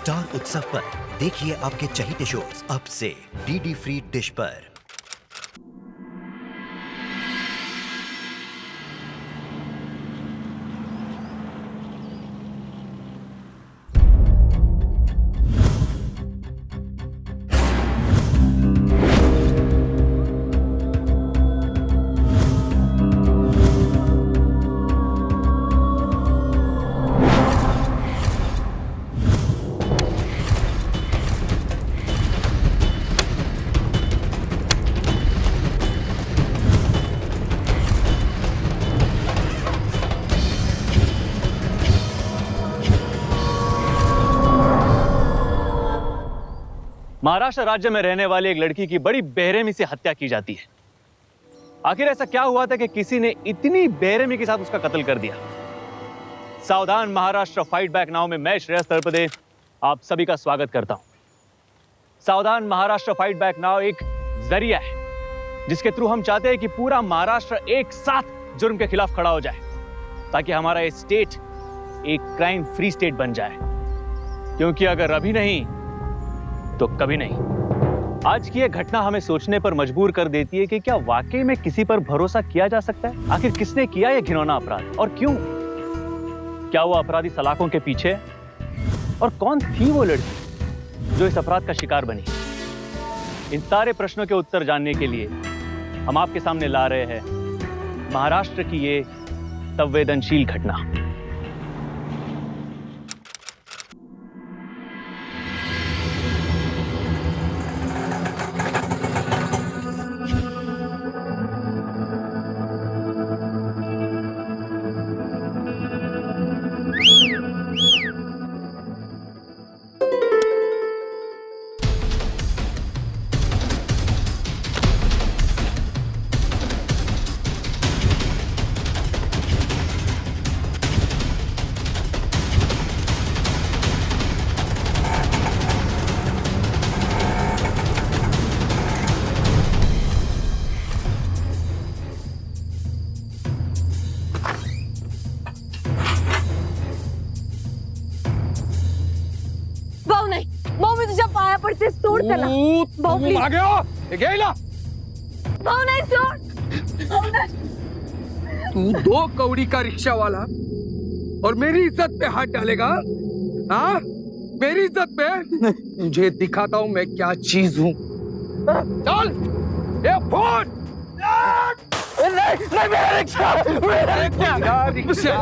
Star उत्सव पर देखिए आपके चहीते शोज अब से डीडी फ्री डिश पर। महाराष्ट्र राज्य में रहने वाली एक लड़की की बड़ी बेरहमी से हत्या की जाती है। आखिर ऐसा क्या हुआ था कि किसी ने इतनी बेरहमी के साथ उसका कत्ल कर दिया? सावधान महाराष्ट्र फाइट बैक नाउ में मैं श्रेयस तलपदे आप सभी का स्वागत करता हूं। सावधान महाराष्ट्र फाइट बैक नाउ एक जरिया है जिसके थ्रू हम चाहते हैं कि पूरा महाराष्ट्र एक साथ जुर्म के खिलाफ खड़ा हो जाए ताकि हमारा ये स्टेट एक क्राइम फ्री स्टेट बन जाए, क्योंकि अगर अभी नहीं तो कभी नहीं। आज की यह घटना हमें सोचने पर मजबूर कर देती है कि क्या वाकई में किसी पर भरोसा किया जा सकता है? आखिर किसने किया यह घिनौना अपराध और क्यों? क्या वो अपराधी सलाखों के पीछे है? और कौन थी वो लड़की जो इस अपराध का शिकार बनी? इन सारे प्रश्नों के उत्तर जानने के लिए हम आपके सामने ला रहे हैं महाराष्ट्र की ये संवेदनशील घटना। सोड त्याला भाऊ प्लीज मागे हो हे घ्यायला भाऊ नाही सोड भाऊ नाही। तू 2 कौड़ी का रिक्शा वाला और मेरी इज्जत पे हाथ डालेगा? हाँ मेरी इज्जत पे? तुझे दिखाता हूँ मैं क्या चीज हूँ। चल ये फोन। नहीं मेरा रिक्शा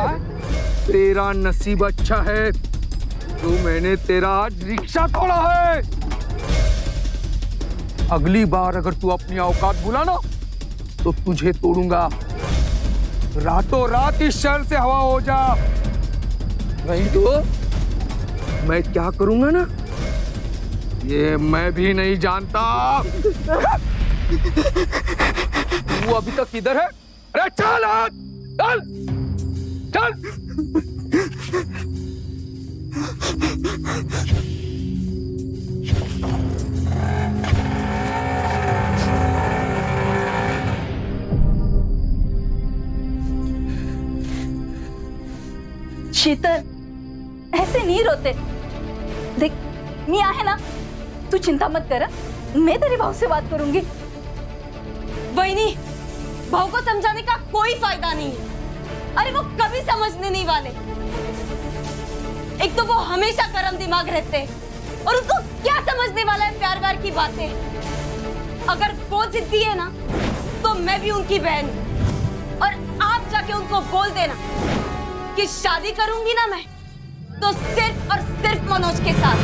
तेरा नसीब अच्छा है तो मैंने तेरा आज रिक्शा तोड़ा है। अगली बार अगर तू अपनी औकात भूला ना तो तुझे तोड़ूंगा। रातों रात इस शहर से हवा हो जा, नहीं तो मैं क्या करूंगा ना ये मैं भी नहीं जानता। तू अभी तक किधर है? अरे चल चल चल। शीतल ऐसे नहीं रोते, देख मी आहे ना, तू चिंता मत कर, मैं तेरे भाव से बात करूंगी। वहीनी भाव को समझाने का कोई फायदा नहीं है। अरे वो कभी समझने नहीं वाले। एक तो वो हमेशा गरम दिमाग रहते हैं और उनको क्या समझने वाला है प्यार व्यार की बातें। अगर वो जिद्दी है ना तो मैं भी उनकी बहन हूं और आप जाके उनको बोल देना कि शादी करूंगी ना मैं तो सिर्फ और सिर्फ मनोज के साथ।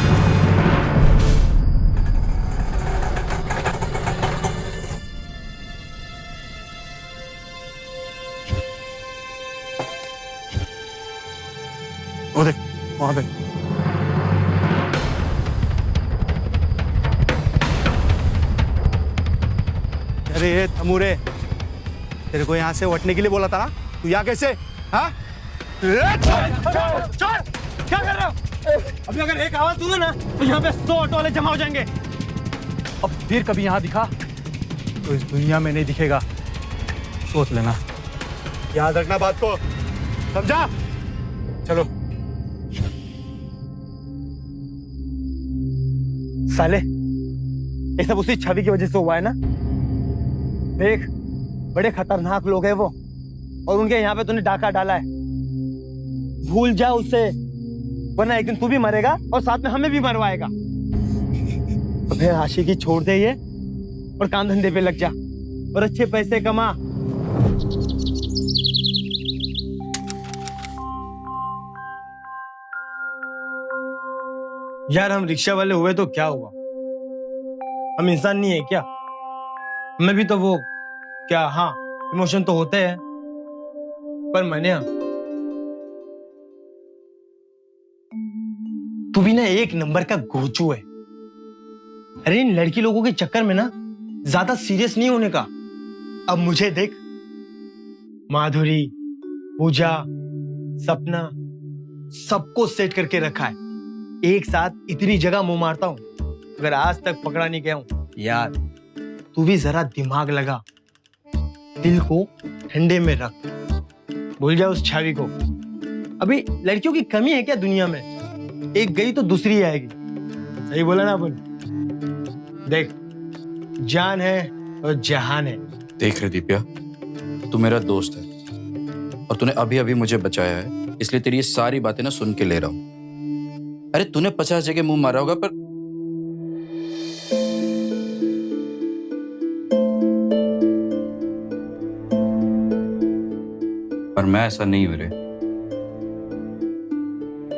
वो देख वहां पे अरे तमूरे, तेरे को यहाँ से उठने के लिए बोला था ना, तू यहाँ कैसे? हाँ क्या कर रहे हो? अभी अगर एक आवाज दूंगा ना तो यहाँ पे 100 ऑटो वाले जमा हो जाएंगे। अब फिर कभी यहाँ दिखा तो इस दुनिया में नहीं दिखेगा, सोच लेना। याद रखना बात को, समझा? चलो। साले, ये सब उसी छवि की वजह से हुआ है ना। देख, बड़े खतरनाक लोग हैं वो, और उनके यहाँ पे तूने डाका डाला है। भूल जा उससे, वरना एक दिन तू भी मरेगा और साथ में हमें भी मरवाएगा। अबे आशिकी छोड़ दे ये और काम धंधे पे लग जा और अच्छे पैसे कमा। यार हम रिक्शा वाले हुए तो क्या हुआ, हम इंसान नहीं है क्या? हमें भी तो वो क्या, हाँ इमोशन तो होते हैं, पर मैंने तू भी ना एक नंबर का गोचू है। अरे इन लड़की लोगों के चक्कर में ना ज्यादा सीरियस नहीं होने का। अब मुझे देख, माधुरी, पूजा, सपना, सबको सेट करके रखा है। एक साथ इतनी जगह मुंह मारता हूं, अगर आज तक पकड़ा नहीं गया हूं। यार तू भी जरा दिमाग लगा, दिल को ठंडे में रख, भूल जा उस छवि को। अभी लड़कियों की कमी है क्या दुनिया में? एक गई तो दूसरी आएगी। सही बोला ना अपन? देख, जान है और जहान है। देख रहे दिव्या, तू मेरा दोस्त है और तूने अभी अभी मुझे बचाया है, इसलिए तेरी ये सारी बातें ना सुन के ले रहा हूं। अरे तूने 50 जगह मुंह मारा होगा, पर मैं ऐसा नहीं हूं रे।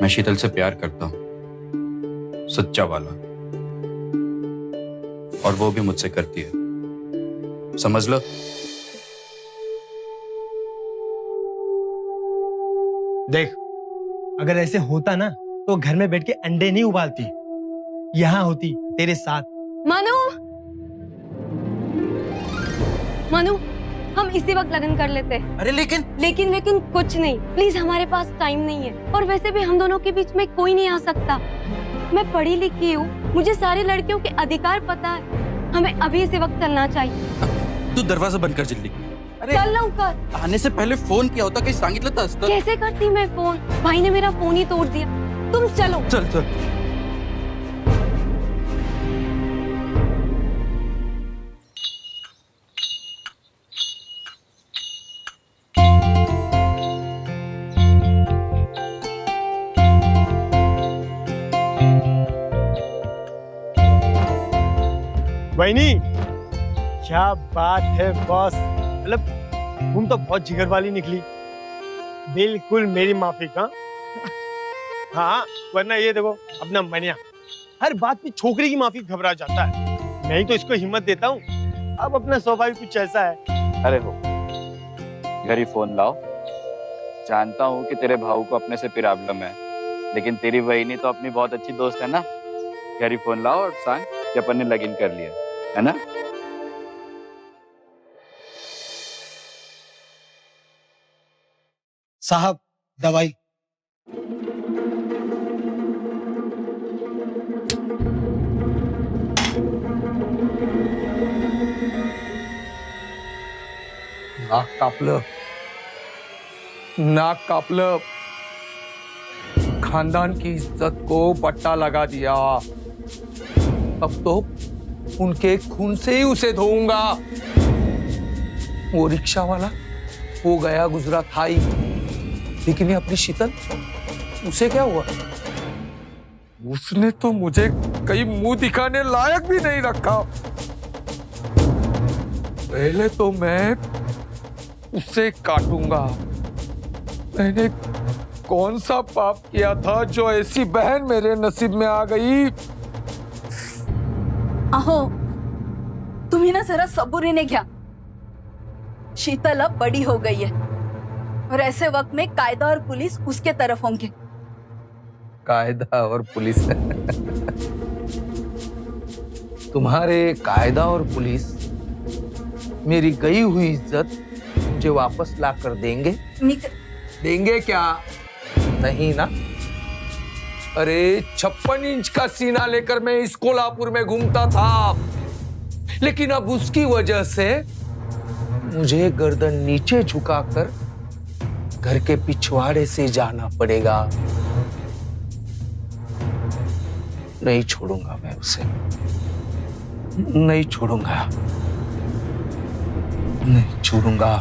मैं शीतल से प्यार करता हूं, सच्चा वाला, और वो भी मुझसे करती है, समझ लो। देख, अगर ऐसे होता ना तो घर में बैठ के अंडे नहीं उबालती, यहाँ होती तेरे साथ। मनु, मनु, हम इसी वक्त लगन कर लेते हैं। अरे लेकिन लेकिन कुछ नहीं, प्लीज, हमारे पास टाइम नहीं है। और वैसे भी हम दोनों के बीच में कोई नहीं आ सकता। मैं पढ़ी लिखी हूँ, मुझे सारे लड़कियों के अधिकार पता है। हमें अभी इसी वक्त चलना चाहिए। तू दरवाजा बंद कर जल्दी। अरे चल लवकर। आने से पहले फोन किया होता, कहीं सांगितलं तर असतं। कैसे करती मैं फोन? भाई ने मेरा फोन ही तोड़ दिया। तुम चलो। चल चल। वहीनी, क्या बात है बॉस, मतलब तुम तो बहुत जिगर वाली निकली। बिल्कुल मेरी माफी का। हाँ, वरना ये देखो अपना मनिया हर बात पे छोकरी की माफी घबरा जाता है। मैं ही तो इसको हिम्मत देता हूँ। अब अपना स्वभाव कुछ ऐसा है। अरे हो, घर ही फोन लाओ। जानता हूँ कि तेरे भाऊ को अपने से प्रॉब्लम है, लेकिन तेरी बहनी तो अपनी बहुत अच्छी दोस्त है ना। घर ही फोन लाओ और सांग कि अपन ने लगइन कर लिया है ना। साहब, दवाई। नाक कापलं, नाक कापलं, खानदान की इज्जत को पट्टा लगा दिया। अब तो उनके खून से ही उसे धोऊंगा। वो रिक्शा वाला हो गया गुजरा था ही, लेकिन ये अपनी शीतल, उसे क्या हुआ? उसने तो मुझे कहीं मुंह दिखाने लायक भी नहीं रखा। पहले तो मैं उसे काटूंगा। मैंने कौन सा पाप किया था जो ऐसी बहन मेरे नसीब में आ गई? अहो, तुम्ही ना जरा सबुरीने घ्या। शीतल अब बड़ी हो गई है और ऐसे वक्त में कायदा और पुलिस उसके तरफ होंगे। कायदा और पुलिस तुम्हारे कायदा और पुलिस मेरी गई हुई इज्जत मुझे वापस ला कर देंगे? देंगे क्या? नहीं ना। अरे 56 इंच का सीना लेकर मैं इस कोल्हापुर में घूमता था, लेकिन अब उसकी वजह से मुझे गर्दन नीचे झुकाकर घर के पिछवाड़े से जाना पड़ेगा। नहीं छोड़ूंगा मैं उसे, नहीं छोड़ूंगा, नहीं छोड़ूंगा।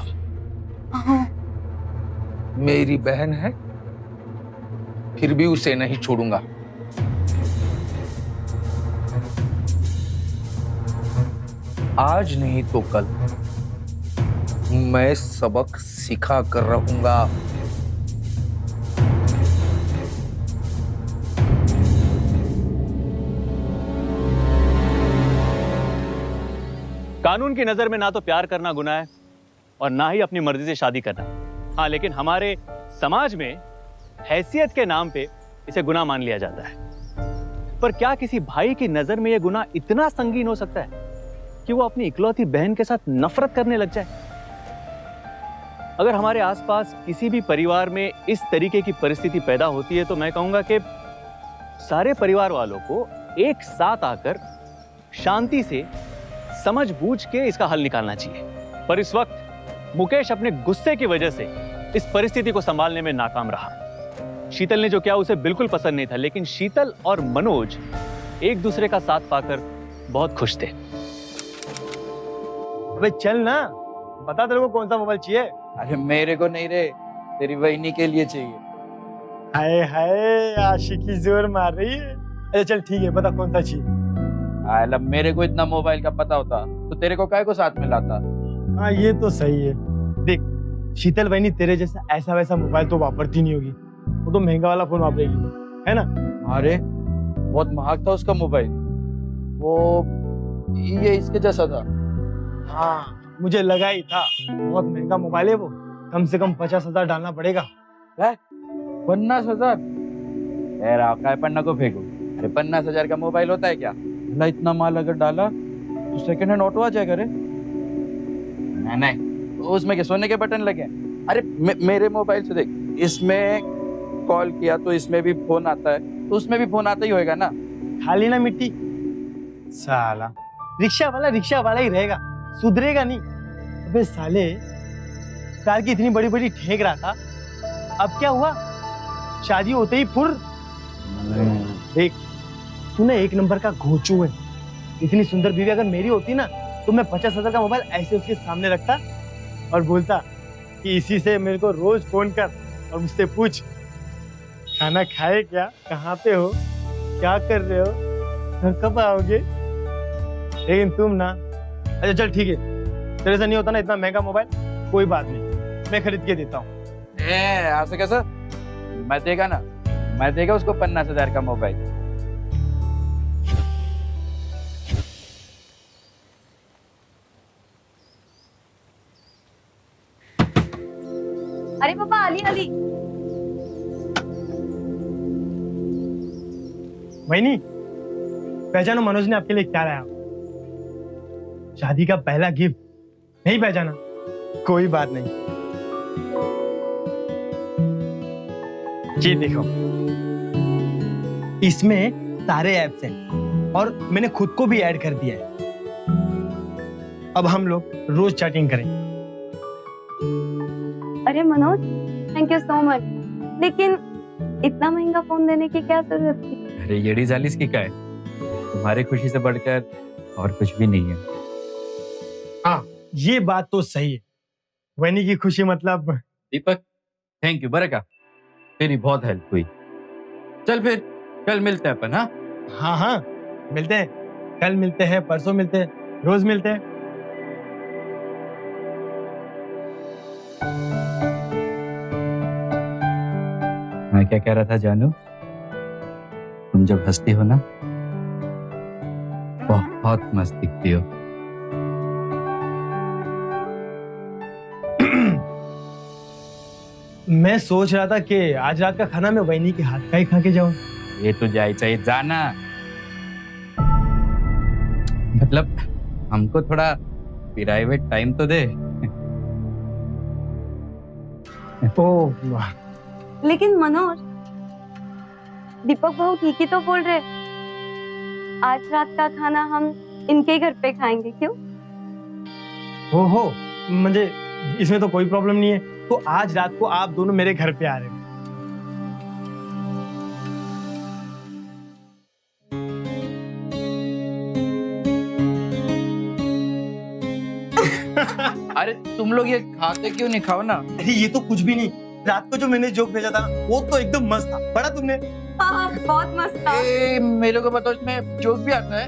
मेरी बहन है, फिर भी उसे नहीं छोड़ूंगा। आज नहीं तो कल मैं सबक सिखा कर रहूंगा। कानून की नजर में ना तो प्यार करना गुनाह है और ना ही अपनी मर्जी से शादी करना। हाँ, लेकिन हमारे समाज में हैसियत के नाम पे इसे गुनाह मान लिया जाता है। पर क्या किसी भाई की नजर में यह गुनाह इतना संगीन हो सकता है कि वो अपनी इकलौती बहन के साथ नफरत करने लग जाए? अगर हमारे आसपास किसी भी परिवार में इस तरीके की परिस्थिति पैदा होती है तो मैं कहूंगा कि सारे परिवार वालों को एक साथ आकर शांति से समझ बूझ के इसका हल निकालना चाहिए। पर इस वक्त मुकेश अपने गुस्से की वजह से इस परिस्थिति को संभालने में नाकाम रहा। शीतल ने जो किया उसे बिल्कुल पसंद नहीं था, लेकिन शीतल और मनोज एक दूसरे का साथ पाकर बहुत खुश थे। अबे चल ना, बता तेरे को कौन सा मोबाइल चाहिए। अरे मेरे को नहीं रे, तेरी वहीनी के लिए चाहिए। हाय हाय, आशिकी जोर मार रही है। अरे चल ठीक है, बता कौन सा चाहिए। लब मेरे को इतना मोबाइल का पता होता तो तेरे को काहे को साथ में लाता। हाँ ये तो सही है। देख शीतल बहनी तेरे जैसा ऐसा वैसा मोबाइल तो वापरती नहीं होगी, वो तो महंगा वाला फोन वापरेगी, है ना। अरे बहुत महंगा था उसका मोबाइल, वो ये इसके जैसा था। हाँ मुझे लगा ही था, बहुत महंगा मोबाइल है वो, कम से कम 50,000 डालना पड़ेगा। 50,000? यार पन्ना को फेंको। अरे 50,000 का मोबाइल होता है क्या? इतना माल अगर डाला तो सेकंड हैंड ऑटो आ जाएगा रे। नहीं, उसमें क्या सोने के बटन लगे? अरे मेरे मोबाइल से देख, इसमें कॉल किया तो इसमें भी फोन आता है, तो उसमें भी फोन आता ही होएगा ना। खाली ना मिट्टी साला, रिक्शा वाला ही रहेगा, सुधरेगा नहीं। अबे साले कार की इतनी बड़ी बड़ी ठेक रहा था, अब क्या हुआ? शादी होते ही फुर। देख तूने एक नंबर का घोचू है, इतनी सुंदर बीवी अगर मेरी होती ना तो मैं 50,000 का मोबाइल ऐसे उसके सामने रखता और बोलता कि इसी से मेरे को रोज फोन कर और मुझसे पूछ खाना खाए क्या, कहाँ पे हो, क्या कर रहे हो, घर कब आओगे। लेकिन तुम ना, अच्छा चल ठीक है, तेरे से नहीं होता ना इतना महंगा मोबाइल, कोई बात नहीं, मैं खरीद के देता हूँ। ऐसे कैसा? मैं देगा उसको 50,000 का मोबाइल। अरे पापा, अली अली। वहीनी पहचानो मनोज ने आपके लिए क्या लाया। शादी का पहला गिफ्ट। नहीं पहचाना? कोई बात नहीं, ये देखो, इसमें सारे ऐप्स हैं और मैंने खुद को भी ऐड कर दिया है। अब हम लोग रोज चैटिंग करेंगे। अरे Manoj, thank you so much, लेकिन इतना महंगा फोन देने की क्या जरूरत थी? अरे येड़ी जालिस की क्या है, तुम्हारी खुशी से बढ़कर और कुछ भी नहीं है। हाँ ये बात तो सही है, वनी की खुशी मतलब। दीपक थैंक यू, बरका तेरी बहुत हेल्प हुई। चल फिर कल मिलते हैं अपन। हाँ हाँ मिलते हैं, कल मिलते हैं, परसों मिलते हैं, रोज मिलते हैं। मैं क्या कह रहा था जानू, तुम जब हंसती हो ना बहुत मस्त दिखती हो। मैं सोच रहा था कि आज रात का खाना मैं वहीनी के हाथ का ही खा के जाऊं। ये तो चाहिए जाना, मतलब हमको थोड़ा प्राइवेट टाइम तो दे। ओह वाह। लेकिन मनोज, दीपक भाऊ ठीक ही तो बोल रहे, आज रात का खाना हम इनके घर पे खाएंगे, क्यों? हो मुझे इसमें तो कोई प्रॉब्लम नहीं है, तो आज रात को आप दोनों मेरे घर पे आ रहे हो। अरे तुम लोग ये खाते क्यों नहीं, खाओ ना। अरे ये तो कुछ भी नहीं, रात को जो मैंने जोक भेजा था ना, वो तो एकदम मस्त था। पढ़ा तुमने? हाँ बहुत मस्त था। मेरे को बताओ इसमें जोक भी आता है?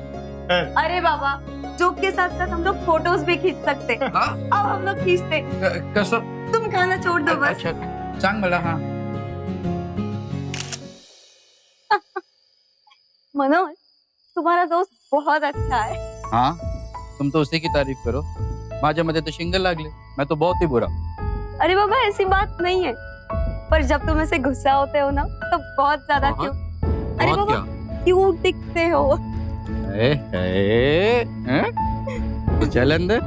अरे बाबा, जोक के साथ साथ हम लोग फोटोज भी खींच सकते। हाँ? अब हम लोग खींचते। कसम? तुम खाना छोड़ दो बस। अच्छा सांग मला। हाँ मनोज, तुम्हारा दोस्त बहुत अच्छा है। हाँ, तुम तो उसी की तारीफ करो। माझ्या मध्ये तो शिंगल लागले, मैं तो बहुत ही बुरा। अरे बाबा ऐसी बात नहीं है, पर जब तुम ऐसे गुस्सा होते हो ना तो बहुत ज्यादा बहुत? क्यूट। अरे बहुत बाबा क्यूट दिखते हो। तो चल अंदर,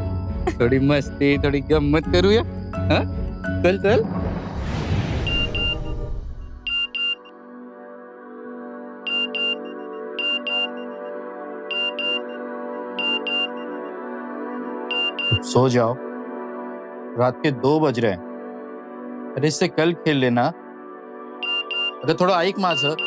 थोड़ी मस्ती थोड़ी गम्मत करूया। हाँ? चल चल। सो जाओ, रात के 2 बज रहे हैं। अरे इससे कल खेल लेना। अरे थोड़ा ऐक माझं।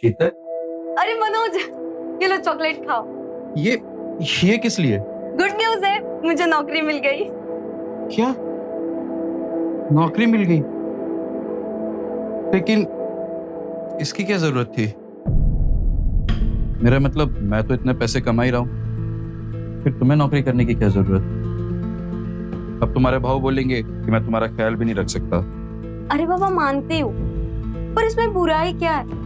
शीतल, अरे मनोज, ये लो चॉकलेट खाओ। ये किस लिए? गुड न्यूज है, मुझे नौकरी मिल गई। क्या? नौकरी मिल गई? लेकिन इसकी क्या जरूरत थी? मेरा मतलब मैं तो इतने पैसे कमा ही रहा हूं, फिर तुम्हें नौकरी करने की क्या जरूरत? अब तुम्हारे भाव बोलेंगे कि मैं तुम्हारा ख्याल भी नहीं रख सकता। अरे बाबा मानती हूँ, पर इसमें बुराई क्या है?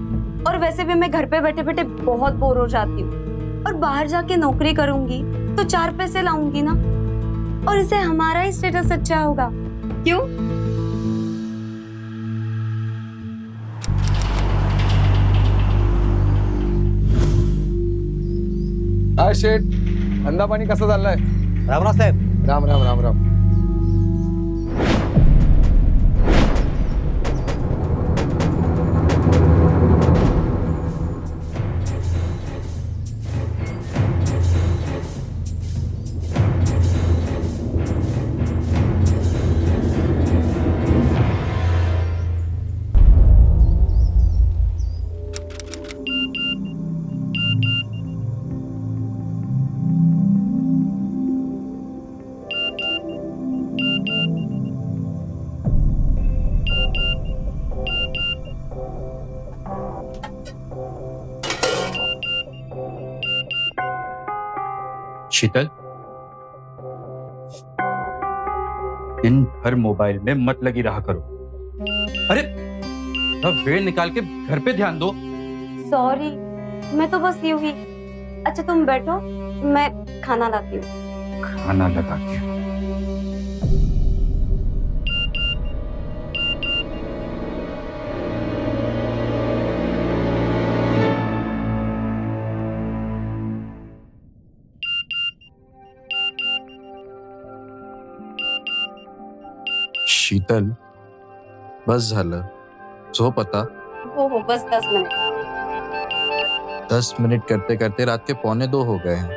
और वैसे भी मैं घर पे बैठे बैठे बहुत बोर हो जाती हूँ, और बाहर जाके नौकरी करूंगी तो 4 पैसे लाऊंगी ना, और इससे हमारा ही स्टेटस अच्छा होगा। क्यों? हाय शेठ, धंदा पाणी कसा चाललाय? राम राम साहेब. राम राम राम राम. शीतल, दिन भर मोबाइल में मत लगी रहा करो। अरे अब वेळ निकाल के घर पे ध्यान दो। सॉरी, मैं तो बस यूं ही। अच्छा तुम बैठो, मैं खाना लाती हूँ। खाना लगा के। शीतल, बस झालं, झोप आता। हो बस 10 मिनट। 10 मिनट करते करते रात के 1:45 हो गए हैं,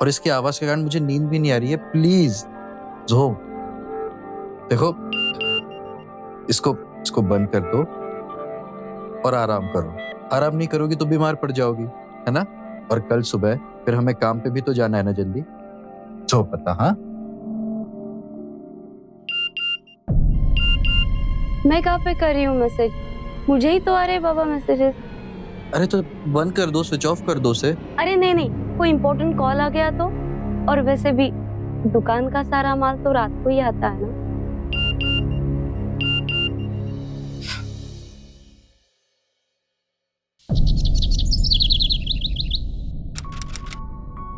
और इसकी आवाज के कारण मुझे नींद भी नहीं आ रही है। प्लीज झोप। देखो, इसको बंद कर दो और आराम करो। आराम नहीं करोगी तो बीमार पड़ जाओगी, है ना? और कल सुबह फिर हमें काम पे भी तो जाना है ना, जल्दी झोप आता। हाँ, मैं कहाँ पे कर रही हूँ मैसेज? मुझे ही तो आ रहे बाबा मैसेजेस। अरे तो बंद कर दो, स्विच ऑफ कर दो उसे। अरे नहीं, कोई इम्पोर्टेंट कॉल आ गया तो। और वैसे भी दुकान का सारा माल तो रात को ही आता है ना।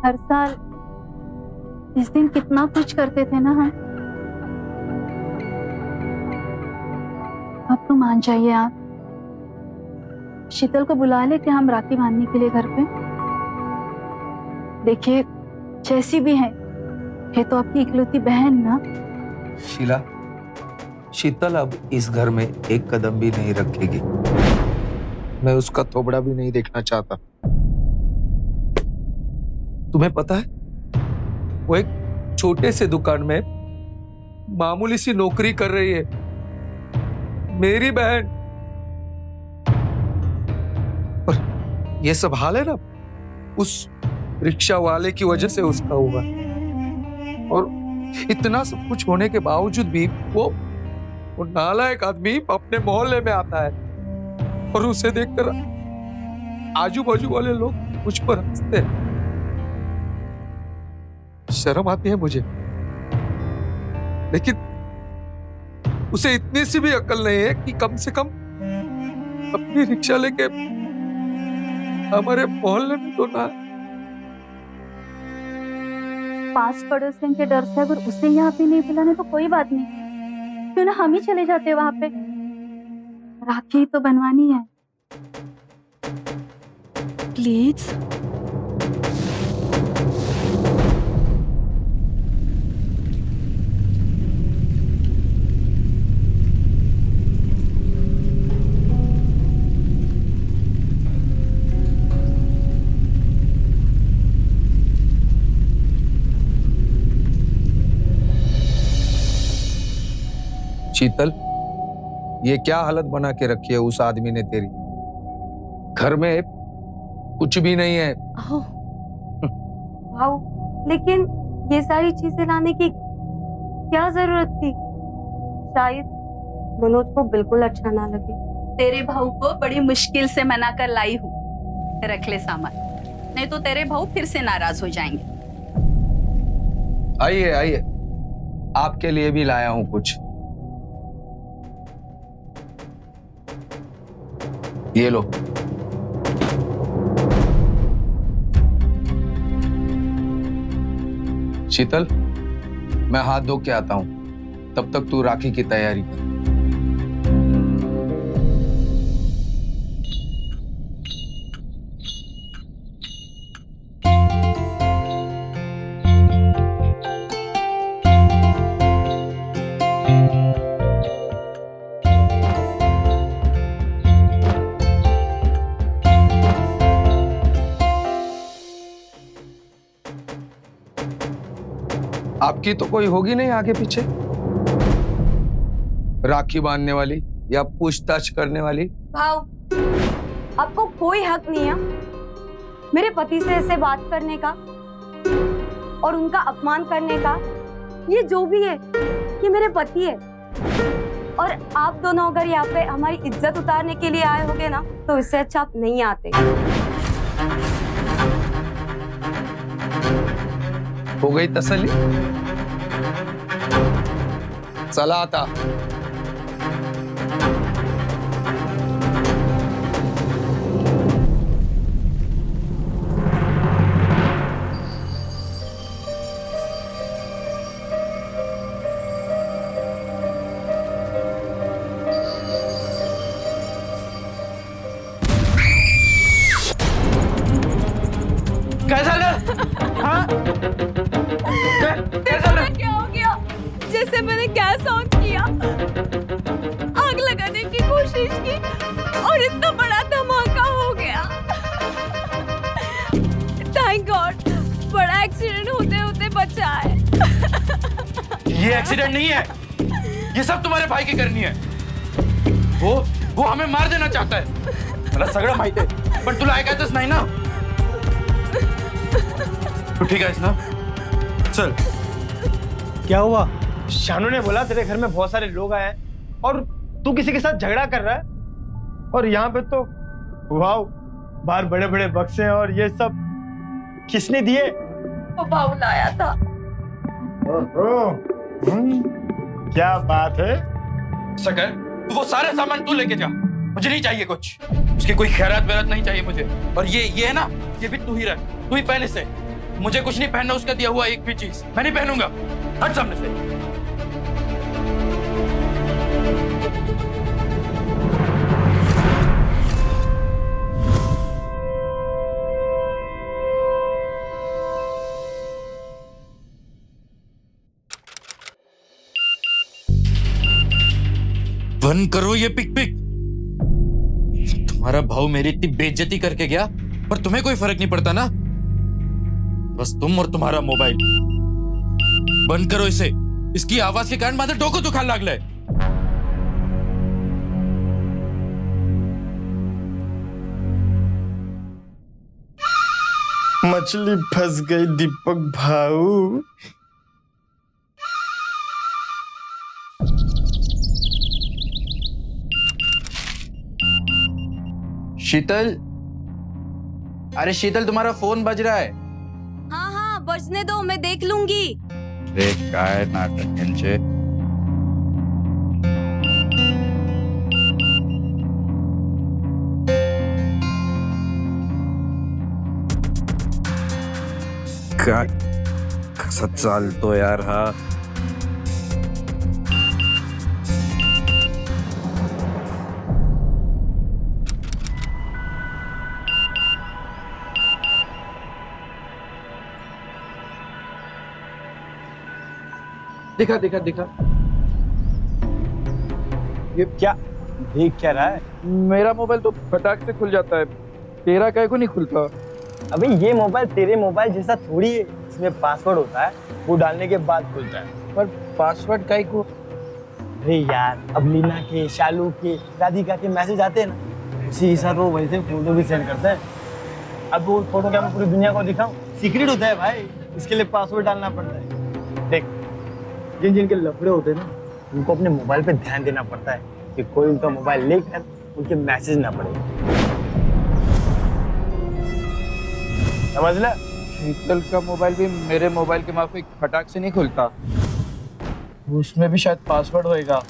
हर साल इस दिन कितना कुछ करते थे ना हम। अब तो मान जाइए आप। शीतल को बुला ले कि हम राखी बांधने के लिए घर पे। देखिए, जैसी भी है तो आपकी इकलौती बहन ना। शीला, शीतल अब इस घर में एक कदम भी नहीं रखेगी। मैं उसका थोबड़ा भी नहीं देखना चाहता। तुम्हें पता है, वो एक छोटे से दुकान में मामूली सी नौकरी कर रही है, मेरी बहन। और ये सब हाल है ना उस रिक्शा वाले की वजह से उसका हुआ। और इतना सब कुछ होने के बावजूद भी वो नालायक आदमी अपने मोहल्ले में आता है और उसे देखकर आजू बाजू वाले लोग मुझ पर हंसते हैं। शर्म आती है मुझे, लेकिन उसे इतनी सी भी अकल नहीं है कि कम से कम अपनी रिक्शा लेके हमारे मोहल्ले में तो ना। पास पड़ोसियों के डर से अगर उसे यहाँ पे नहीं बुलाने तो कोई बात नहीं, क्यों ना हम ही चले जाते वहां पे। राखी तो बनवानी है। प्लीज। शीतल, ये क्या हालत बना के रखी है उस आदमी ने तेरी। घर में कुछ भी नहीं है। वाओ, लेकिन ये सारी चीजें लाने की क्या जरूरत थी? शायद मनोज को बिल्कुल अच्छा ना लगे। तेरे भाऊ को बड़ी मुश्किल से मना कर लाई हूँ, रख ले सामान, नहीं तो तेरे भाऊ फिर से नाराज हो जाएंगे। आइए आइए, आपके लिए भी लाया हूं कुछ। ये लो। शीतल, मैं हाथ धो के आता हूं, तब तक तू राखी की तैयारी कर। आपकी तो कोई होगी नहीं आगे पीछे, राखी बांधने वाली या पूछताछ करने वाली। भाव, आपको कोई हक नहीं है मेरे पति से ऐसे बात करने का और उनका अपमान करने का। ये जो भी है, ये मेरे पति है। और आप दोनों अगर यहाँ पे हमारी इज्जत उतारने के लिए आए होगे ना, तो इससे अच्छा आप नहीं आते। हो गई तसल्ली? चला आता। क्या हो गया? जैसे मैंने गैस ऑन किया, आग लगाने की कोशिश की और इतना बड़ा धमाका हो गया। थैंक गॉड, बड़ा एक्सीडेंट होते होते बचा है। ये एक्सीडेंट नहीं है, ये सब तुम्हारे भाई की करनी है। वो हमें मार देना चाहता है, मला सगळं माहिती आहे, पण तुला ऐकायचंच नाही ना। तू ठीक आहेस ना? चल। क्या हुआ? शानू ने बोला तेरे घर में बहुत सारे लोग आए हैं और तू किसी के साथ झगड़ा कर रहा है, और यहाँ पे तो वाह, बाहर बड़े बड़े बक्से हैं और ये सब किसने दिए? वो भाव लाया था। क्या बात है? सकर, तू वो सारे सामान तू लेके जा, मुझे नहीं चाहिए कुछ। उसकी कोई खैरात वैरात नहीं चाहिए मुझे। और ये है ना, ये भी तू ही रख, तू ही पहले से। मुझे कुछ नहीं पहनना उसका दिया हुआ एक भी चीज, मैं नहीं पहनूंगा। हट सामने से। बंद करो ये पिक पिक। तुम्हारा भाऊ मेरी इतनी बेइज्जती करके गया पर तुम्हें कोई फर्क नहीं पड़ता ना। बस तुम और तुम्हारा मोबाइल। बंद करो इसे। इसकी आवाज के कारण माझं डोकं दुखायला लागलंय। मछली फंस गई दीपक भाऊ। शीतल, अरे शीतल तुम्हारा फोन बज रहा है। हाँ हाँ बजने दो, मैं देख लूंगी। देख काय नाटक यांचे। काय कसा चालतो यार हा। दिखा दिखा दिखा। ये क्या देख क्या रहा है? मेरा मोबाइल तो फटाक से खुल जाता है, तेरा काय को नहीं खुलता? अबे ये मोबाइल तेरे मोबाइल जैसा थोड़ी है, इसमें पासवर्ड होता है, वो डालने के बाद खुलता है। पर पासवर्ड काय को? अरे यार अब लीना के, शालू के, राधिका के मैसेज आते हैं ना, उसी हिसाब वो वैसे फोटो भी सेंड करते हैं। अब वो फोटो क्या मैं पूरी दुनिया को दिखाऊं? सीक्रेट होता है भाई, इसके लिए पासवर्ड डालना पड़ता है। देख जिन जिनके लफड़े होते हैं ना, उनको अपने मोबाइल पे ध्यान देना पड़ता है कि कोई उनका मोबाइल लेकर उनके मैसेज ना पड़े, समझ ले? शीतल का मोबाइल भी मेरे मोबाइल के माफिक फटाक से नहीं खुलता। उसमें भी शायद पासवर्ड होएगा।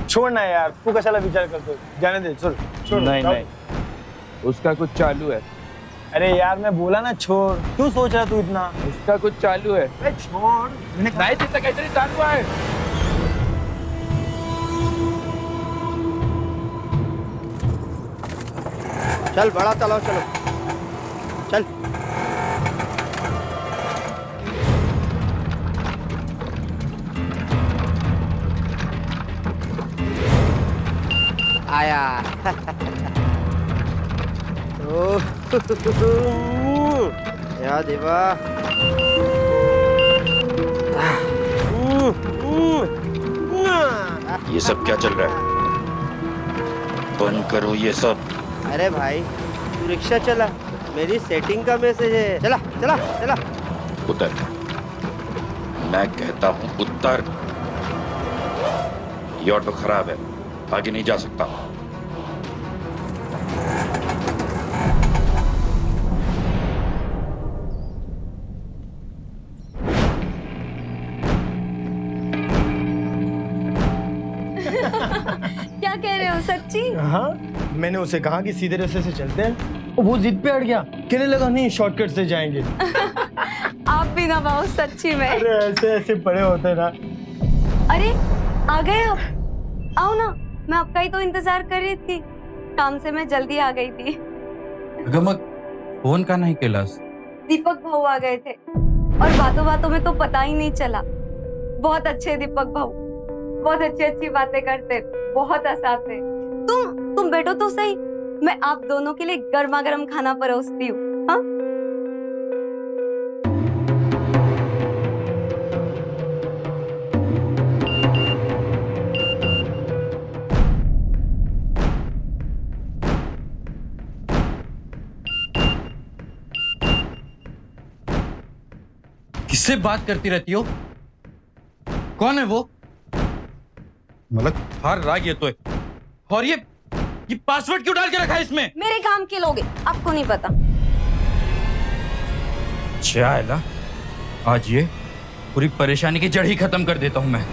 छोड़ ना यार, तू कशाला विचार करतो, जाने दे, छोड़। नहीं उसका कुछ चालू है। अरे यार मैं बोला ना छोड़, क्यों सोच रहा तू इतना? उसका कुछ चालू है। अरे छोड़, मैंने कहा नहीं तिथं काहीतरी चालू आहे। चल बड़ा चलाओ, चलो चल। आया या देवा। ये सब क्या चल रहा है? बंद करो ये सब। अरे भाई तू रिक्शा चला, मेरी सेटिंग का मैसेज है। चला चला चला। उतर। मैं कहता हूँ उतर। ये ऑटो खराब है, आगे नहीं जा सकता। क्या कह रहे हो, सच्ची? हाँ मैंने उसे कहा कि सीधे रास्ते से चलते हैं, वो जिद पे अड़ गया, कहने लगा नहीं शॉर्टकट से जाएंगे। आप भी ना बहुत सच्ची में। अरे ऐसे ऐसे पड़े होते ना। अरे आ गए आप, आओ ना, मैं आपका ही तो इंतजार कर रही थी। काम से मैं जल्दी आ गई थी। अगं मग फोन का नहीं केलास? दीपक भाऊ आ गए थे और बातों बातों में तो पता ही नहीं चला। बहुत अच्छे दीपक भाऊ, बहुत अच्छी अच्छी बातें करते, बहुत हंसाते। तुम बैठो तो सही, मैं आप दोनों के लिए गर्मा गर्म खाना परोसती हूँ। हाँ किससे बात करती रहती हो? कौन है वो? मतलब हर राग ये तो है। और ये पासवर्ड क्यों डाल के रखा है इसमें? मेरे काम के लोग हैं, आपको नहीं पता। चाला, आज ये पूरी परेशानी की जड़ ही खत्म कर देता हूं मैं।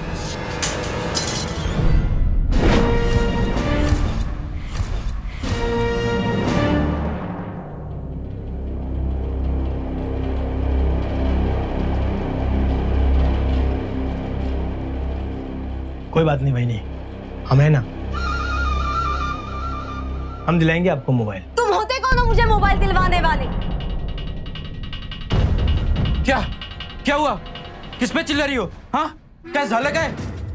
कोई बात नहीं बहनी, हम है ना, हम दिलाएंगे आपको मोबाइल। तुम होते कौन हो मुझे मोबाइल दिलवाने वाले? क्या क्या हुआ? किस पे चिल्ला रही हो? हाँ क्या झालं काय?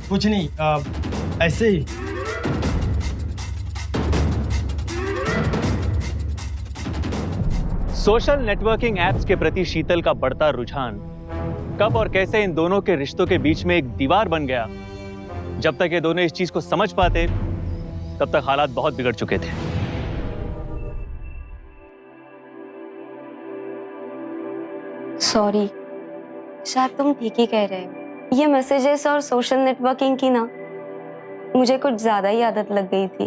कुछ नहीं, ऐसे ही। सोशल नेटवर्किंग एप्स के प्रति शीतल का बढ़ता रुझान कब और कैसे इन दोनों के रिश्तों के बीच में एक दीवार बन गया, जब तक ये दोनों इस चीज को समझ पाते तब तक हालात बहुत बिगड़ चुके थे। सॉरी, शायद तुम ठीक ही कह रहे हो। ये मैसेजेस और सोशल नेटवर्किंग की ना मुझे कुछ ज्यादा ही आदत लग गई थी।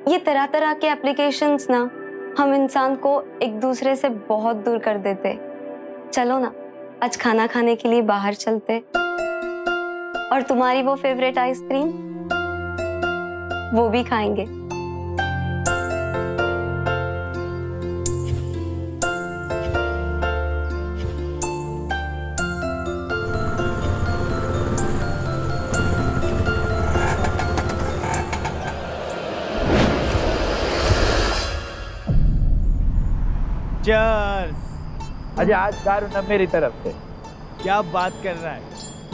ये तरह तरह के एप्लीकेशंस ना हम इंसान को एक दूसरे से बहुत दूर कर देते। चलो ना आज खाना खाने के लिए बाहर चलते, और तुम्हारी वो फेवरेट आइसक्रीम वो भी खाएंगे। चीयर्स। अजय आज दारू न मेरी तरफ से। क्या बात कर रहा है?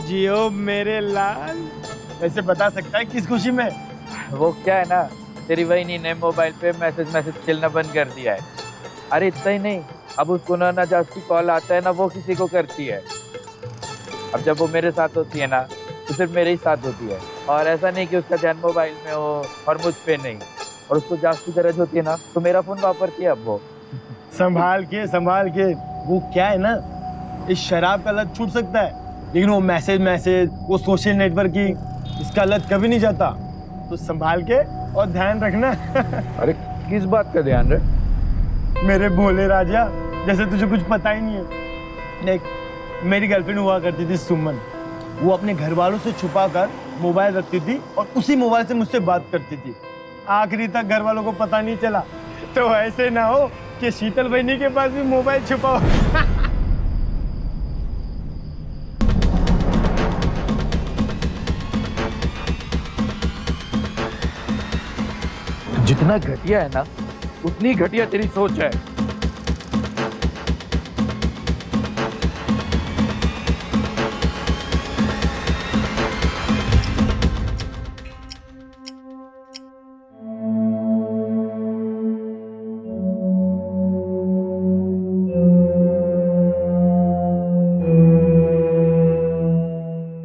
जियो मेरे लाल। वैसे बता सकता है किस खुशी में? वो क्या है ना, तेरी वहीनी ने मोबाइल पे मैसेज चलना बंद कर दिया है। अरे इतना ही नहीं, अब उसको ना जास्ती कॉल आता है ना वो किसी को करती है। अब जब वो मेरे साथ होती है ना तो सिर्फ मेरे ही साथ होती है, और ऐसा नहीं कि उसका ध्यान मोबाइल में हो और मुझ पे नहीं। और उसको जास्ती गरज होती है ना तो मेरा फोन वापरती है। अब वो संभाल के। वो क्या है ना, इस शराब का लत छूट सकता है, लेकिन वो मैसेज वो सोशल नेटवर्क की इसका लत कभी नहीं जाता। तो संभाल के और ध्यान रखना। अरे किस बात का ध्यान रख? मेरे भोले राजा, जैसे तुझे कुछ पता ही नहीं है। देख, मेरी गर्लफ्रेंड हुआ करती थी सुमन। वो अपने घर वालों से छुपा कर मोबाइल रखती थी और उसी मोबाइल से मुझसे बात करती थी। आखिरी तक घर वालों को पता नहीं चला। तो ऐसे ना हो कि शीतल बहनी के पास भी मोबाइल छुपा हो। जितना घटिया है ना उतनी घटिया तेरी सोच है।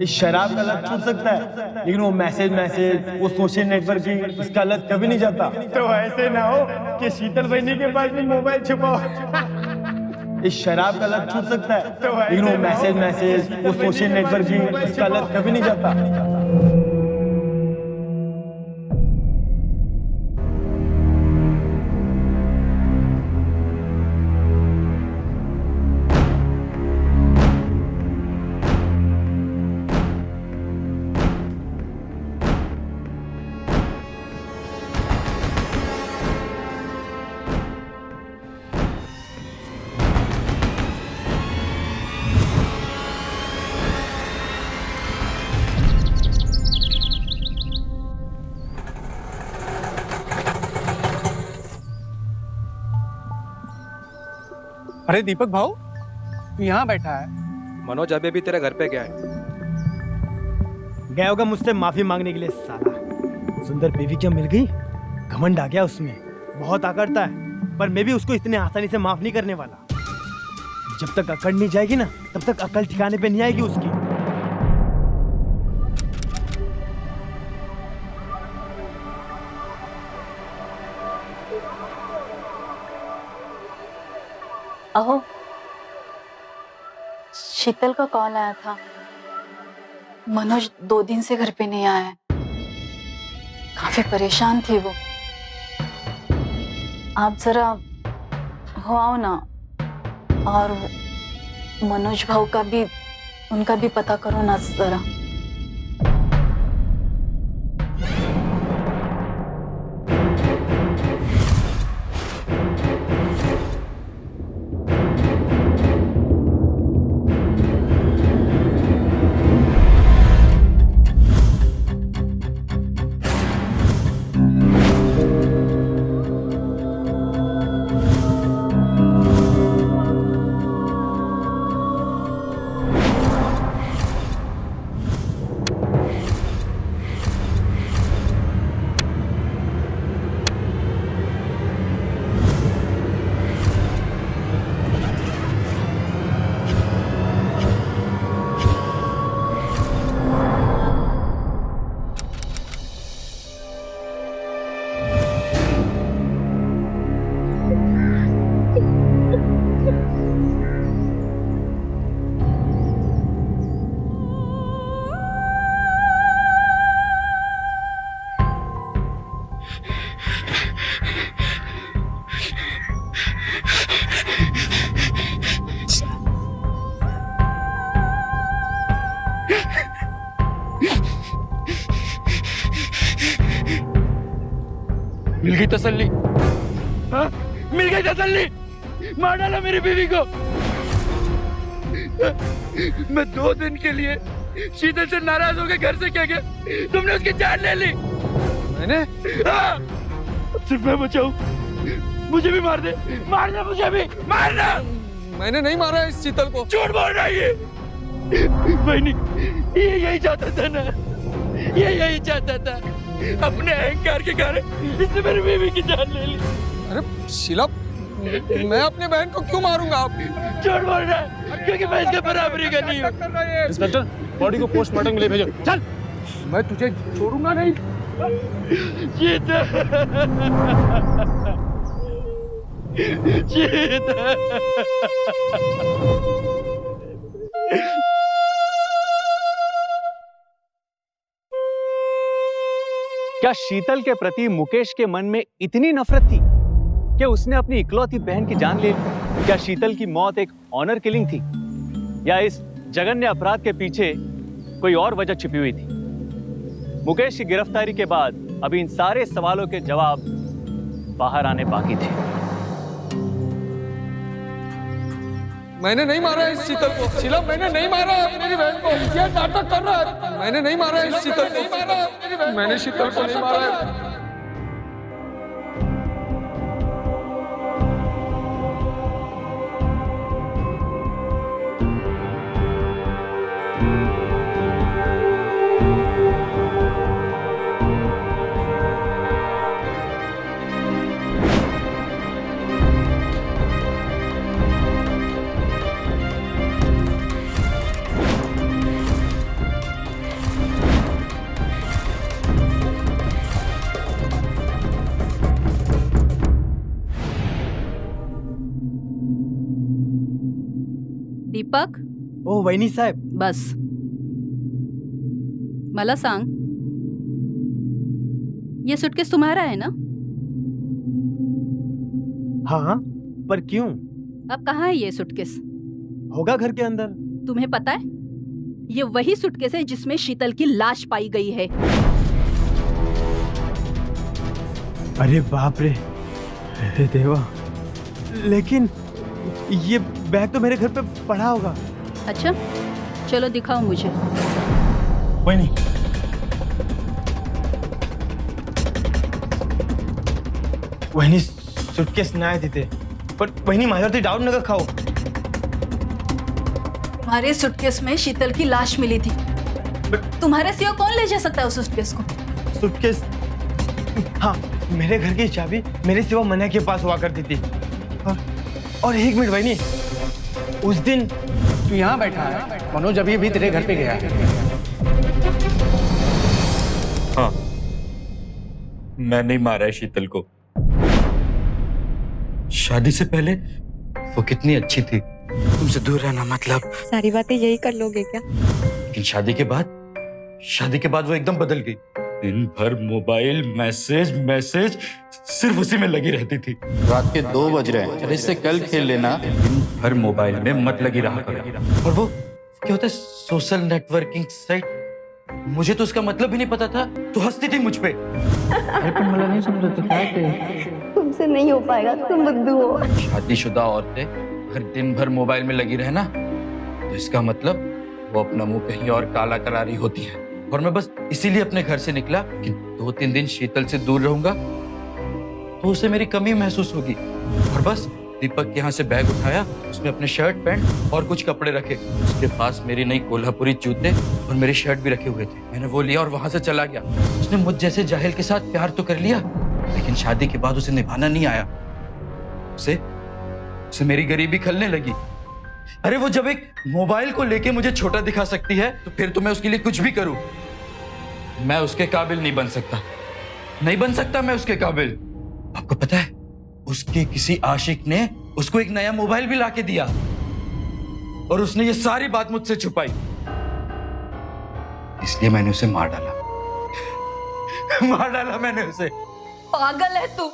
इस शराब का लत छूट सकता है, लेकिन वो मैसेज वो सोशल नेटवर्क की इसका लत कभी नहीं जाता। तो ऐसे ना हो कि शीतल बहनी के पास भी मोबाइल छुपा हो। इस शराब का लत छूट सकता है, लेकिन वो मैसेज वो सोशल नेटवर्क की इसका लत कभी नहीं जाता। अरे दीपक भाऊ, तू यहाँ बैठा है? मनोज अभी भी तेरे घर पे गया है। गया होगा मुझसे माफी मांगने के लिए। साला सुंदर बीवी क्या मिल गई, घमंड आ गया उसमें। बहुत आकड़ता है, पर मैं भी उसको इतने आसानी से माफ नहीं करने वाला। जब तक अकड़ नहीं जाएगी ना तब तक अकल ठिकाने पे नहीं आएगी उसकी। अहो, शीतल का कॉल आया था। मनोज 2 दिन से घर पे नहीं आया है। काफी परेशान थी वो। आप जरा हो आओ ना, और मनोज भाऊ का भी, उनका भी पता करो ना जरा। मिल गई तसल्ली। हाँ? मिल गई तसल्ली। मार डाला मेरी बीवी को। मैं 2 दिन के लिए शीतल से नाराज होकर घर से क्या गया, तुमने उसकी जान ले ली। मैंने? हाँ। सिर्फ मैं बचाऊं, मुझे भी मार दे, मारना मुझे भी, मारना। मैंने नहीं मारा इस शीतल को। झूठ बोल रहा है ये। बहनी, ये यही चाहता था ना, ये यही चाहता था। अपने अहंकार के कारण इसने मेरी बीवी की जान ले ली। अरे शीला, मैं अपने बहन को क्यों मारूंगा? आप झूठ बोल रहा है, क्योंकि मैं इसके बराबरी का नहीं हूँ। इंस्पेक्टर, बॉडी को पोस्टमार्टम के लिए भेजो। चल। मैं तुझे छोड़ूंगा नहीं। शीतल, शीतल। क्या शीतल के प्रति मुकेश के मन में इतनी नफरत थी कि उसने अपनी इकलौती बहन की जान ले ली? क्या शीतल की मौत एक ऑनर किलिंग थी, या इस जघन्य अपराध के पीछे कोई और वजह छिपी हुई थी? मुकेश की गिरफ्तारी के बाद अभी इन सारे सवालों के जवाब बाहर आने बाकी थे। मैंने नहीं मारा इस शीतल को। शीला, मैंने नहीं मारा मेरी बहन को। ये नाटक कर रहा है। मैंने नहीं मारा इस शीतल को। मैंने शीतल को नहीं मारा है। दीपक, ओ वहिनी साहेब, बस मला सांग, ये सूटकेस तुम्हारा है ना? हाँ, पर क्यों? अब कहाँ है ये सूटकेस? होगा घर के अंदर। तुम्हें पता है, ये वही सूटकेस है जिसमें शीतल की लाश पाई गई है। अरे बाप रे, अरे देवा, लेकिन ये बैग तो मेरे घर पे पड़ा होगा। अच्छा, चलो दिखाओ मुझे। वहिनी, वहिनी सूटकेस ना देते, पर वहिनी माझ्यावरती डाऊट नका खाओ। हमारे सूटकेस में शीतल की लाश मिली थी। तुम्हारे सिवा कौन ले जा सकता है उस सूटकेस को? सूटकेस? हाँ, मेरे घर की चाबी मेरे सिवा मन्ना के पास हुआ करती थी। और एक मिनट वहिनी, उस दिन तू यहाँ बैठा है, मनोज अभी भी तेरे घर पे गया है। हाँ, मैं नहीं मारा है शीतल को। शादी से पहले वो कितनी अच्छी थी। तुमसे दूर रहना मतलब सारी बातें यही कर लोगे क्या? लेकिन शादी के बाद वो एकदम बदल गई। दिन भर मोबाइल, मैसेज सिर्फ उसी में लगी रहती थी। रात के 2 बज रहे हैं, अरे इससे कल खेल लेना। दिन भर मोबाइल में मत लगी रहा करो। और वो क्या होता है, सोशल नेटवर्किंग साइट, मुझे तो उसका मतलब ही नहीं पता था, तो हंसती थी मुझ पे। तुमसे नहीं हो पाएगा, तुम बुद्धू हो। शादीशुदा औरतें हर दिन भर मोबाइल में लगी रहे ना, तो इसका मतलब वो अपना मुंह कहीं और काला करा रही होती है। और मैं बस इसीलिए अपने घर से निकला कि 2-3 दिन शीतल से दूर रहूंगा तो उसे मेरी कमी महसूस होगी। और बस दीपक के यहाँ से बैग उठाया, उसमें अपने शर्ट, पैंट और कुछ कपड़े रखे। उसके पास मेरी नई कोल्हापुरी जूते और मेरी शर्ट भी रखे हुए थे। मैंने वो लिया और वहां से चला गया। उसने मुझ जैसे जाहिल के साथ प्यार तो कर लिया, लेकिन शादी के बाद उसे निभाना नहीं आया। उसे मेरी गरीबी खलने लगी। अरे वो जब एक मोबाइल को लेके मुझे छोटा दिखा सकती है, तो फिर तो मैं उसके लिए कुछ भी करूं। मैं उसके काबिल नहीं बन सकता मैं उसके काबिल। आपको पता है, उसके किसी आशिक ने उसको एक नया मोबाइल भी लाके दिया और उसने ये सारी बात मुझसे छुपाई। इसलिए मैंने उसे मार डाला मैंने उसे। पागल है तू।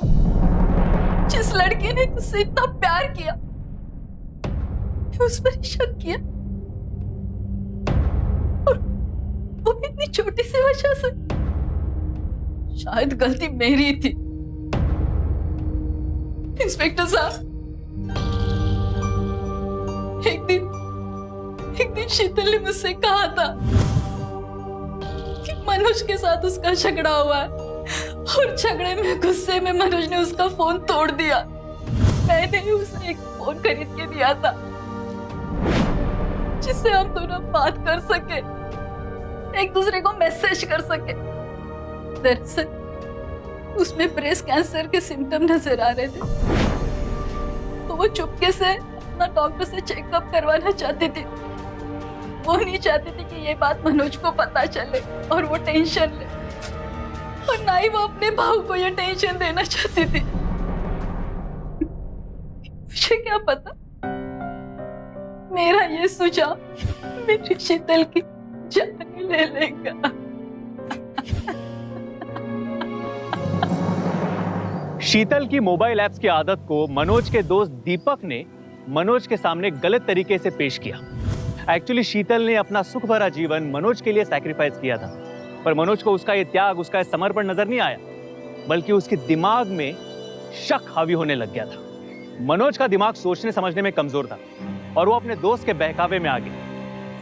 जिस लड़की ने तुझसे इतना प्यार किया, उस पर ही शक किया, और वो भी इतनी छोटी सी वजह से। शायद गलती मेरी थी, इंस्पेक्टर साहब, एक दिन शीतल ने मुझसे कहा था कि मनोज के साथ उसका झगड़ा हुआ है और झगड़े में गुस्से में मनोज ने उसका फोन तोड़ दिया। मैंने उसे एक फोन खरीद के दिया था जिससे हम दोनों बात कर सके, एक दूसरे को मैसेज कर सके। दरअसल उसमें ब्रेस्ट कैंसर के सिम्टम नजर आ रहे थे, तो वो चुपके से अपना डॉक्टर से चेकअप करवाना चाहती थी। वो नहीं चाहती थी कि ये बात मनोज को पता चले और वो टेंशन ले, और ना ही वो अपने भाव को ये टेंशन देना चाहती थी। मुझे क्या पता मेरा ये सुझाव मेरी शीतल की जान ले लेगा। शीतल की मोबाइल ऐप्स की आदत को मनोज के दोस्त दीपक ने मनोज के सामने गलत तरीके से पेश किया। एक्चुअली शीतल ने अपना सुख भरा जीवन मनोज के लिए सैक्रिफाइस किया था, पर मनोज को उसका ये त्याग, उसका ये समर्पण नजर नहीं आया, बल्कि उसके दिमाग में शक हावी होने लग गया था। मनोज का दिमाग सोचने समझने में कमजोर था और वो अपने दोस्त के बहकावे में आ गया,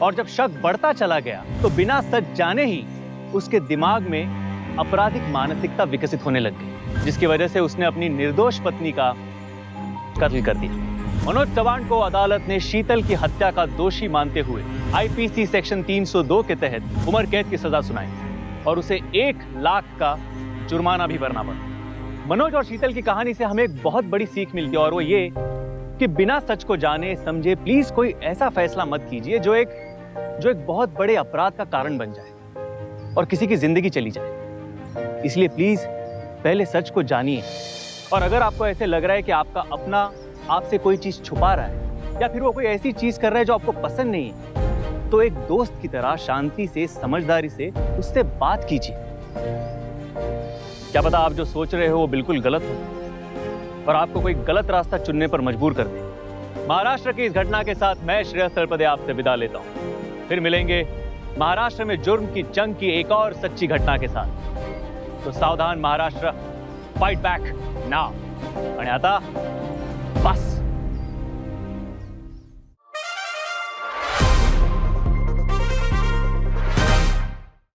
और जब शक बढ़ता चला गया तो बिना सच जाने ही उसके दिमाग में आपराधिक मानसिकता विकसित होने लग गई, जिसकी वजह से उसने अपनी निर्दोष पत्नी का कत्ल कर दिया। मनोज चव्हाण को अदालत ने शीतल की हत्या का दोषी मानते हुए आईपीसी सेक्शन 302 के तहत उम्र कैद की सजा सुनाई और उसे 1 लाख का जुर्माना भी भरना पड़ा। मनोज और शीतल की कहानी से हमें एक बहुत बड़ी सीख मिलती है, और वो ये कि बिना सच को जाने समझे प्लीज कोई ऐसा फैसला मत कीजिए जो एक बहुत बड़े अपराध का कारण बन जाए और किसी की जिंदगी चली जाए। इसलिए प्लीज पहले सच को जानिए, और अगर आपको ऐसे लग रहा है कि आपका अपना आपसे कोई चीज छुपा रहा है या फिर वो कोई ऐसी चीज कर रहा है जो आपको पसंद नहीं है, तो एक दोस्त की तरह शांति से, समझदारी से उससे बात कीजिए। क्या पता आप जो सोच रहे हो वो बिल्कुल गलत हो और आपको कोई गलत रास्ता चुनने पर मजबूर कर दे। महाराष्ट्र की इस घटना के साथ मैं श्रेयस तलपदे आपसे विदा लेता हूं। फिर मिलेंगे महाराष्ट्र में जुर्म की जंग की एक और सच्ची घटना के साथ। तो सावधान महाराष्ट्र, फाइट बैक नाउ। आणि आता बस